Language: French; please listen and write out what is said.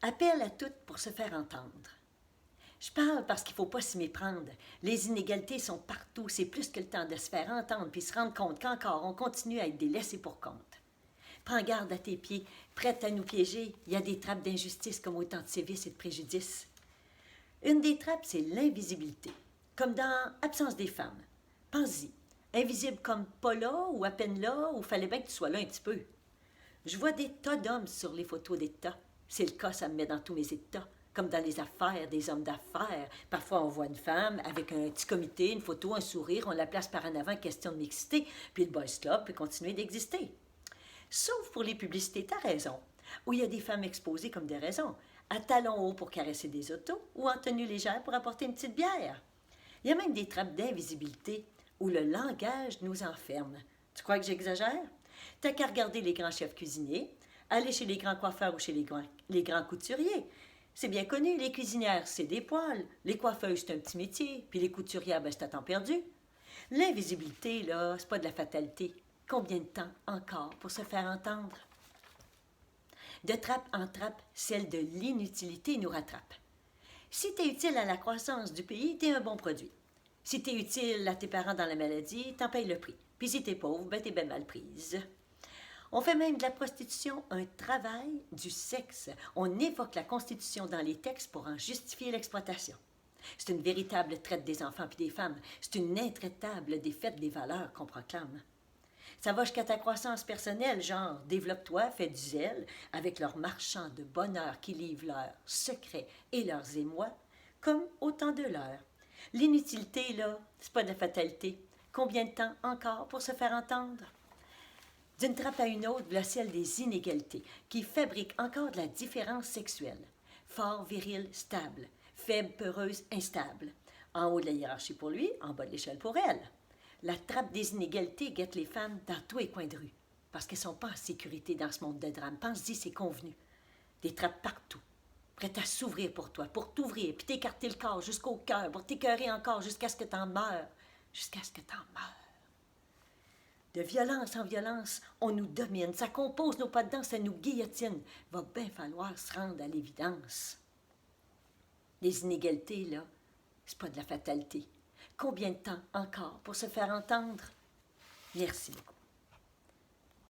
Appel à toutes pour se faire entendre. Je parle parce qu'il ne faut pas s'y méprendre. Les inégalités sont partout. C'est plus que le temps de se faire entendre puis se rendre compte qu'encore on continue à être des laissés pour compte. Prends garde à tes pieds, prête à nous piéger. Il y a des trappes d'injustice comme autant de sévices et de préjudices. Une des trappes, c'est l'invisibilité, comme dans Absence des femmes. Pense-y, invisible comme pas là ou à peine là, ou fallait bien que tu sois là un petit peu. Je vois des tas d'hommes sur les photos d'État. C'est le cas, ça me met dans tous mes états. Comme dans les affaires des hommes d'affaires. Parfois, on voit une femme avec un petit comité, une photo, un sourire, on la place par en avant, question de mixité, puis le boys club peut continuer d'exister. Sauf pour les publicités, t'as raison, où il y a des femmes exposées comme des raisons, à talons hauts pour caresser des autos ou en tenue légère pour apporter une petite bière. Il y a même des trappes d'invisibilité où le langage nous enferme. Tu crois que j'exagère? T'as qu'à regarder les grands chefs cuisiniers, aller chez les grands coiffeurs ou chez les grands couturiers. C'est bien connu, les cuisinières, c'est des poils, les coiffeuses, c'est un petit métier, puis les couturières, ben, c'est à temps perdu. L'invisibilité, là, c'est pas de la fatalité. Combien de temps encore pour se faire entendre? De trappe en trappe, celle de l'inutilité nous rattrape. Si t'es utile à la croissance du pays, t'es un bon produit. Si t'es utile à tes parents dans la maladie, t'en payes le prix. Puis si t'es pauvre, ben t'es bien mal prise. On fait même de la prostitution un travail du sexe. On évoque la Constitution dans les textes pour en justifier l'exploitation. C'est une véritable traite des enfants puis des femmes. C'est une intraitable défaite des valeurs qu'on proclame. Ça va jusqu'à ta croissance personnelle, genre développe-toi, fais du zèle, avec leurs marchands de bonheur qui livrent leurs secrets et leurs émois, comme autant de leurs. L'inutilité, là, c'est pas de la fatalité. Combien de temps encore pour se faire entendre? D'une trappe à une autre, voilà celle des inégalités, qui fabriquent encore de la différence sexuelle. Fort, viril, stable. Faible, peureuse, instable. En haut de la hiérarchie pour lui, en bas de l'échelle pour elle. La trappe des inégalités guette les femmes dans tous les coins de rue, parce qu'elles ne sont pas en sécurité dans ce monde de drame. Pense-y, c'est convenu. Des trappes partout, prêtes à s'ouvrir pour toi, pour t'ouvrir, puis t'écarter le corps jusqu'au cœur, pour t'écœurer encore jusqu'à ce que t'en meurs. Jusqu'à ce que t'en meurs. De violence en violence, on nous domine, ça compose nos pas de danse, ça nous guillotine. Va bien falloir se rendre à l'évidence. Les inégalités, là, c'est pas de la fatalité. Combien de temps encore pour se faire entendre? Merci beaucoup.